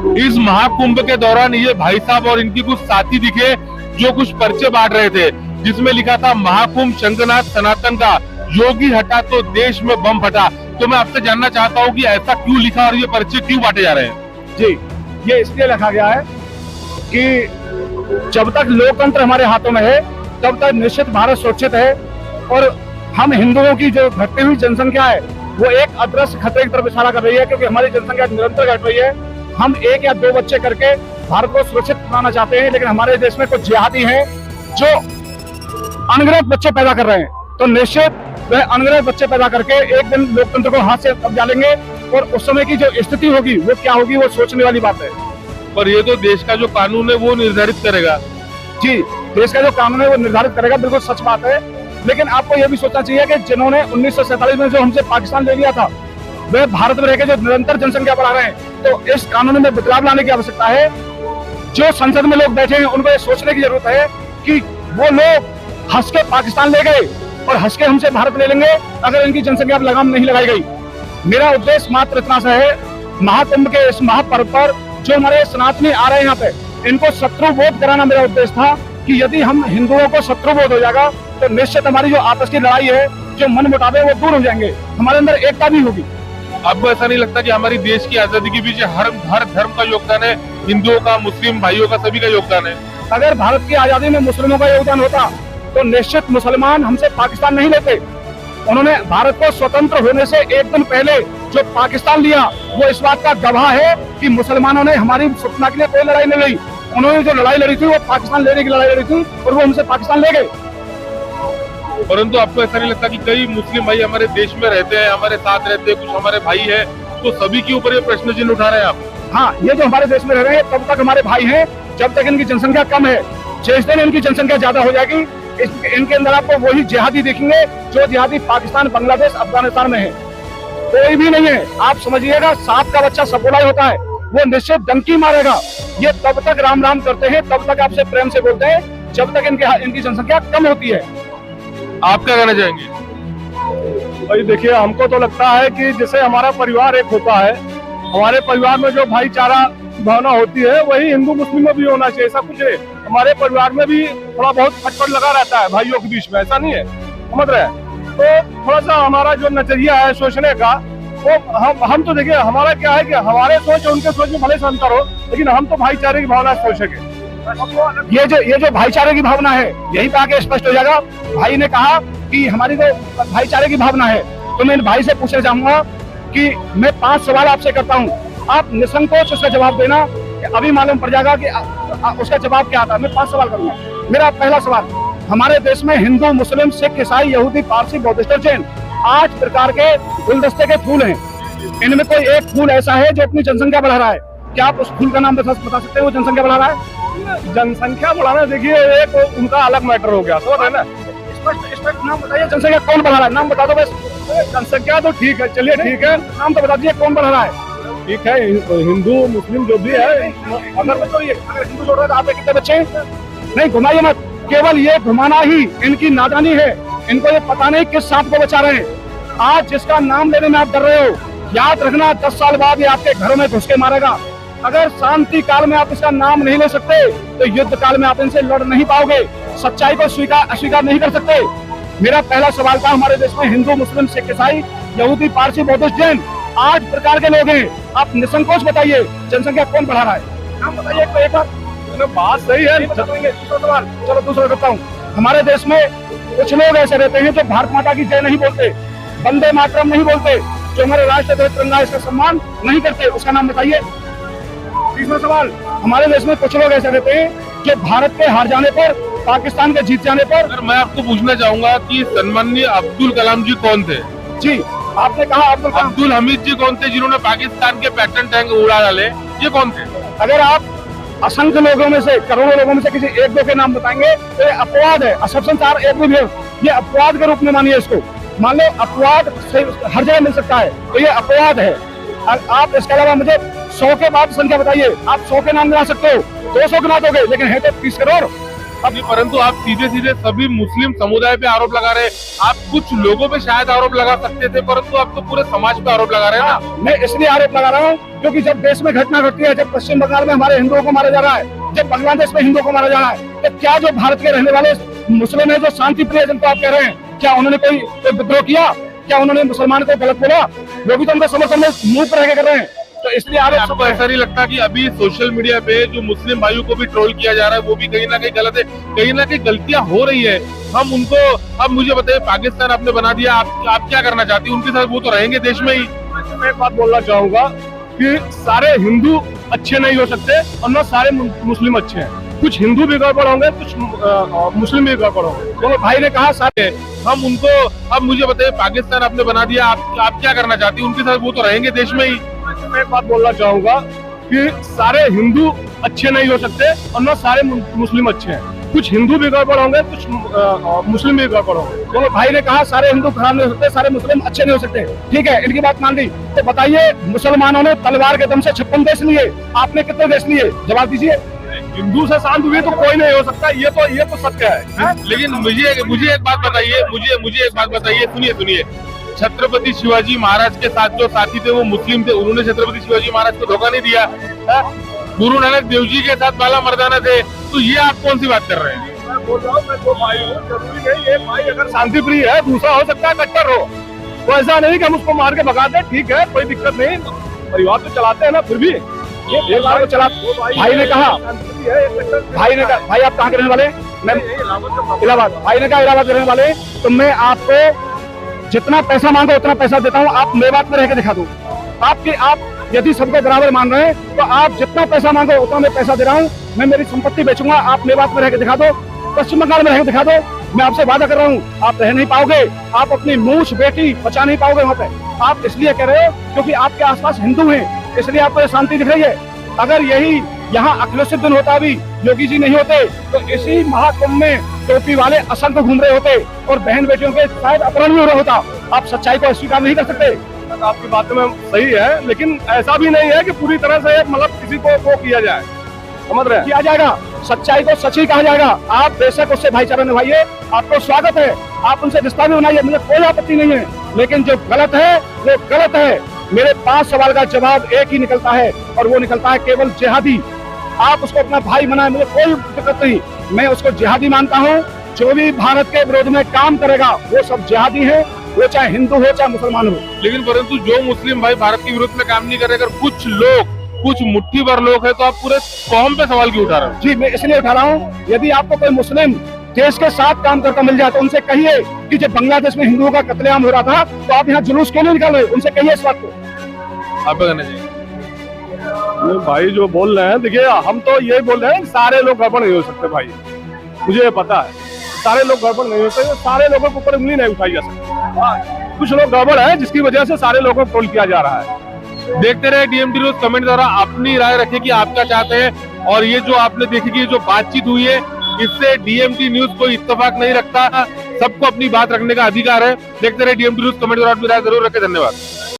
इस महाकुंभ के दौरान ये भाई साहब और इनकी कुछ साथी दिखे जो कुछ पर्चे बांट रहे थे, जिसमें लिखा था महाकुंभ शंखनाद सनातन का, योगी हटा तो देश में बम फटा। तो मैं आपसे जानना चाहता हूँ कि ऐसा क्यों लिखा और ये पर्चे क्यों बांटे जा रहे हैं? जी, ये इसलिए लिखा गया है कि जब तक लोकतंत्र हमारे हाथों में है तब तक निश्चित भारत सुरक्षित है, और हम हिंदुओं की जो घटती हुई जनसंख्या है वो एक अदृश्य खतरे की तरफ इशारा कर रही है, क्योंकि हमारी जनसंख्या निरंतर घट रही है। हम 1 या 2 बच्चे करके भारत को सुरक्षित बनाना चाहते हैं, लेकिन हमारे देश में कुछ जिहादी हैं जो अनगिनत बच्चे पैदा कर रहे हैं। तो निश्चित वह अनगिनत बच्चे पैदा करके एक दिन लोकतंत्र को हाथ से कब्जा लेंगे, और उस समय की जो स्थिति होगी वो क्या होगी, वो सोचने वाली बात है। पर ये तो देश का जो कानून है वो निर्धारित करेगा। जी, देश का जो कानून है वो निर्धारित करेगा, बिल्कुल सच बात है। लेकिन आपको यह भी सोचना चाहिए कि जिन्होंने 1947 में जो हमसे पाकिस्तान ले लिया था, वे भारत में रहकर जो निरंतर जनसंख्या बढ़ा रहे हैं, तो इस कानून में बदलाव लाने की आवश्यकता है। जो संसद में लोग बैठे हैं उनको ये सोचने की जरूरत है कि वो लोग हंस के पाकिस्तान ले गए और हंस के हमसे भारत ले लेंगे अगर इनकी जनसंख्या पर लगाम नहीं लगाई गई। मेरा उद्देश्य मात्र इतना सा है, महाकुंभ के इस महापर्व पर जो हमारे सनातनी आ रहे हैं यहाँ पे, इनको शत्रुबोध कराना मेरा उद्देश्य था कि यदि हम हिंदुओं को शत्रुबोध हो जाएगा तो निश्चित हमारी जो आपस की लड़ाई है, जो मन मुटावे वो दूर हो जाएंगे, हमारे अंदर एकता भी होगी। आपको ऐसा नहीं लगता कि हमारी देश की आजादी के पीछे हर धर्म का योगदान है, हिंदुओं का, मुस्लिम भाइयों का, सभी का योगदान है? अगर भारत की आजादी में मुस्लिमों का योगदान होता तो निश्चित मुसलमान हमसे पाकिस्तान नहीं लेते। उन्होंने भारत को स्वतंत्र होने से एक दिन पहले जो पाकिस्तान लिया वो इस बात का गवाह है कि मुसलमानों ने हमारी सत्ता के लिए कोई लड़ाई नहीं लड़ी। उन्होंने जो लड़ाई लड़ी थी वो पाकिस्तान लेने की लड़ाई लड़ी थी, और वो हमसे पाकिस्तान ले गए। परंतु आपको ऐसा नहीं लगता कि कई मुस्लिम भाई हमारे देश में रहते हैं, हमारे साथ रहते हैं, कुछ हमारे भाई हैं, तो सभी के ऊपर ये प्रश्न चिन्ह उठा रहे हैं आप? हाँ, ये जो हमारे देश में रह रहे हैं तब तक हमारे भाई हैं, जब तक इनकी जनसंख्या कम है। जिस दिन इनकी जनसंख्या ज्यादा हो जाएगी, इनके अंदर आपको वही जिहादी देखेंगे जो जिहादी पाकिस्तान, बांग्लादेश, अफगानिस्तान में है। कोई भी नहीं है। आप समझिएगा, सांप का बच्चा सपोला होता है, वो निश्चित डंकी मारेगा। ये तब तक राम राम करते हैं, तब तक आपसे प्रेम से बोलते हैं, जब तक इनकी जनसंख्या कम होती है। आप क्या कहना चाहेंगे? भाई देखिए, हमको तो लगता है कि जैसे हमारा परिवार एक होता है, हमारे परिवार में जो भाईचारा भावना होती है वही हिंदू मुस्लिम में भी होना चाहिए। ऐसा कुछ है, हमारे परिवार में भी थोड़ा बहुत खटपट लगा रहता है भाइयों के बीच में, ऐसा नहीं है, समझ रहे हैं? तो थोड़ा सा हमारा जो नजरिया है सोचने का, वो हम तो देखिए, हमारा क्या है कि हमारे सोच और उनके सोच में भले से अंतर हो, लेकिन हम तो भाईचारे की भावना सोच सके। ये जो भाईचारे की भावना है, यही पे आके स्पष्ट हो जाएगा। भाई ने कहा कि हमारी तो भाईचारे की भावना है, तो मैं इन भाई से पूछना चाहूंगा कि मैं 5 सवाल आपसे करता हूँ, आप निसंकोच उसका जवाब देना। अभी मालूम पड़ जाएगा कि उसका जवाब क्या आता है। मैं 5 सवाल करूंगा। मेरा पहला सवाल, हमारे देश में हिंदू, मुस्लिम, सिख, ईसाई, यहूदी, पारसी, बौद्धिस्ट और जैन 8 प्रकार के गुलदस्ते के फूल हैं। इनमें कोई एक फूल ऐसा है जो अपनी जनसंख्या बढ़ा रहा है? क्या आप उस फूल का नाम बता सकते हैं वो जनसंख्या बढ़ा रहा है? जनसंख्या बढ़ाना देखिए एक उनका अलग मैटर हो गया, समझ रहे ना? स्पष्ट नाम बताइए, जनसंख्या कौन बढ़ा रहा है? नाम बता दो बस। जनसंख्या तो ठीक है, चलिए ठीक है, नाम तो बता दीजिए कौन बढ़ा रहा है? ठीक है, हिंदू मुस्लिम जो भी है। अगर हिंदू जोड़ रहे तो आपके कितने बच्चे हैं? नहीं, घुमाइए मत, केवल ये घुमाना ही इनकी नादानी है। इनको ये पता नहीं किस सांप को बचा रहे हैं। आज जिसका नाम लेने में आप डर रहे हो, याद रखना 10 साल बाद ये आपके घरों में घुस के मारेगा। अगर शांति काल में आप इसका नाम नहीं ले सकते तो युद्ध काल में आप इनसे लड़ नहीं पाओगे, सच्चाई को अस्वीकार नहीं कर सकते। मेरा पहला सवाल था, हमारे देश में हिंदू, मुस्लिम, सिख, ईसाई, यहूदी, पारसी, बौद्धिस्ट, जैन 8 प्रकार के लोग हैं। आप निसंकोच बताइए जनसंख्या कौन बढ़ा रहा है? नाम बताइए एक बार। बात सही है। दूसरा सवाल, चलो दूसरा करता हूँ। हमारे देश में कुछ लोग ऐसे रहते हैं जो भारत माता की जय नहीं बोलते, वंदे मातरम नहीं बोलते, जो हमारे राष्ट्र ध्वज तिरंगा इसका सम्मान नहीं करते, उसका नाम बताइए। तीसरा सवाल, हमारे देश में कुछ लोग ऐसे रहते हैं जो भारत के हार जाने पर, पाकिस्तान के जीत जाने पर। सर, मैं आपको पूछना चाहूंगा कि सन्माननीय अब्दुल कलाम जी कौन थे? जी, आपने कहा अब्दुल हमीद जी कौन थे जिन्होंने पाकिस्तान के पैटर्न टैंक उड़ा डाले? ये कौन थे? अगर आप असंख्य लोगों में से, करोड़ों लोगों में से किसी एक दो के नाम बताएंगे तो ये अपवाद है। असम्पशन चार एक भी ये अपवाद के रूप में मानिए इसको। मान लो अपवाद हर जगह मिल सकता है, तो ये अपवाद है। आप इसके अलावा मुझे 100 के बाद संख्या बताइए। आप 100 के नाम गिना सकते हो, 200 गिना दोगे, लेकिन है तो 30 करोड़। अभी परंतु आप सीधे सीधे सभी मुस्लिम समुदाय पे आरोप लगा रहे हैं। आप कुछ लोगों पे शायद आरोप लगा सकते थे, परंतु आप तो पूरे समाज पे आरोप लगा रहे हैं ना। मैं इसलिए आरोप लगा रहा हूँ क्योंकि जब देश में घटना घटती है, जब पश्चिम बंगाल में हमारे हिंदुओं को मारा जा रहा है, जब बांग्लादेश में हिंदुओं को मारा जा रहा है, तो क्या जो भारत के रहने वाले मुस्लिम है, जो शांति प्रिय जिनको आप कह रहे हैं, क्या उन्होंने कोई विद्रोह किया? क्या उन्होंने मुसलमान को गलत बोला? वो भी तो उनके समर्थन में मुंह पर रह के कर रहे हैं। तो इसलिए आपको ऐसा नहीं लगता कि अभी सोशल मीडिया पे जो मुस्लिम भाइयों को भी ट्रोल किया जा रहा है वो भी कहीं ना कहीं गलत है, कहीं ना कहीं गलतियां हो रही है? हम उनको, अब मुझे बताइए, पाकिस्तान आपने बना दिया, आप क्या करना चाहती हैं उनके साथ? वो तो रहेंगे देश में ही। मैं एक बात बोलना चाहूंगा कि सारे हिंदू अच्छे नहीं हो सकते और न सारे मुस्लिम अच्छे हैं। कुछ हिंदू भी गड़बड़ होंगे, कुछ मुस्लिम भी गड़बड़ होंगे। तो भाई ने कहा सारे, हम उनको, अब मुझे बताइए, पाकिस्तान आपने बना दिया, आप क्या करना चाहती हैं उनके साथ? वो तो रहेंगे देश में ही। मैं एक बात बोलना चाहूंगा कि सारे हिंदू अच्छे नहीं हो सकते और न सारे मुस्लिम अच्छे हैं। कुछ हिंदू भी गड़बड़ होंगे, कुछ मुस्लिम भी गड़बड़ होंगे। तो भाई ने कहा सारे हिंदू खराब नहीं हो सकते, सारे मुस्लिम अच्छे नहीं हो सकते। ठीक है, इनकी बात मान ली। तो बताइए, मुसलमानों ने तलवार के दम से 56 देश लिए, आपने कितने देश लिए? जवाब दीजिए। हिंदू से शांत हुए तो कोई नहीं हो सकता, ये तो सत्य है। लेकिन मुझे एक बात बताइए, मुझे एक बात बताइए, सुनिए। छत्रपति शिवाजी महाराज के साथ जो साथी थे वो मुस्लिम थे, उन्होंने छत्रपति शिवाजी महाराज को धोखा नहीं दिया। गुरु नानक देव जी के साथ बाला मर्दाना थे, तो ये आप कौन सी बात कर रहे हैं? मैं बोल रहा हूँ, मैं दो भाई हूँ, जरूरी नहीं एक भाई अगर शांति प्रिय है, दूसरा हो सकता है कट्टर हो। तो ऐसा नहीं कि हम उसको मार के भगा दें, ठीक है, कोई दिक्कत नहीं, परिवार तो चलाते हैं ना। फिर भी ये को चला, भाई ने कहा, भाई आप कहाँ के रहने वाले? मैं इलाहाबाद। भाई ने कहा इलाहाबाद के रहने वाले, तो मैं आपको जितना पैसा मांगो उतना पैसा देता हूँ, आप मेवात में रह के दिखा दो। आप यदि सबको बराबर मान रहे हैं तो आप जितना पैसा मांगो उतना मैं पैसा दे रहा हूँ। मैं मेरी संपत्ति बेचूंगा, आप मेवात में रह के दिखा दो, पश्चिम बंगाल में रह के दिखा दो। मैं आपसे वादा कर रहा हूँ, आप रह नहीं पाओगे, आप अपनी मूछ बेटी बचा नहीं पाओगे वहाँ पे। आप इसलिए कह रहे हो क्योंकि आपके आसपास हिंदू हैं, इसलिए आपको शांति दिख रही है। अगर यही यहाँ अखिलेशुद्दीन होता, भी योगी जी नहीं होते, तो इसी महाकुंभ में टोपी वाले असंख्य घूम रहे होते और बहन बेटियों के शायद अपहरण भी हो रहा होता। आप सच्चाई को अस्वीकार नहीं कर सकते। आपकी बातों में सही है, लेकिन ऐसा भी नहीं है कि पूरी तरह से मतलब किसी को वो किया जाए, समझ रहे हैं? किया जाएगा, सच्चाई को सच ही कहा जाएगा। आप बेशक उससे भाईचारा निभाइए, आपको स्वागत है, आप उनसे रिश्ता भी बनाइए, मुझे कोई आपत्ति नहीं है। लेकिन जो गलत है वो गलत है। मेरे 5 सवाल का जवाब एक ही निकलता है और वो निकलता है केवल जिहादी। आप उसको अपना भाई बनाए, मुझे कोई दिक्कत नहीं, मैं उसको जिहादी मानता हूँ। जो भी भारत के विरोध में काम करेगा वो सब जिहादी है, वो चाहे हिंदू हो चाहे मुसलमान हो। लेकिन परंतु जो मुस्लिम भाई भारत के विरोध में काम नहीं कर रहे, अगर कुछ लोग, कुछ मुट्ठी भर लोग है, तो आप पूरे कौम पे सवाल क्यों उठा रहे हो? जी, मैं इसलिए उठा रहा हूँ, यदि आपको कोई मुस्लिम देश के साथ काम करता मिल जाए तो उनसे कहिए कि जब बांग्लादेश में हिंदुओं का कत्लेआम हो रहा था तो आप यहाँ जुलूस क्यों नहीं निकाल रहे? उनसे कहिए इस बात को। आप करना चाहिए। भाई जो बोल रहे हैं, देखिए हम तो यही बोल रहे हैं, सारे लोग गड़बड़ नहीं हो सकते भाई, मुझे पता है सारे लोग गड़बड़ नहीं होते, सारे लोगों के ऊपर उंगली नहीं उठाई जा सकती। कुछ लोग गड़बड़ है जिसकी वजह से सारे लोगों को ट्रोल किया जा रहा है। देखते रहे DMT न्यूज, कमेंट द्वारा अपनी राय रखें कि आप क्या चाहते हैं। और ये जो आपने देखी कि जो बातचीत हुई है, इससे DMT न्यूज कोई इत्तेफाक नहीं रखता, सबको अपनी बात रखने का अधिकार है। देखते रहे DMT न्यूज, कमेंट द्वारा अपनी राय जरूर रखें। धन्यवाद।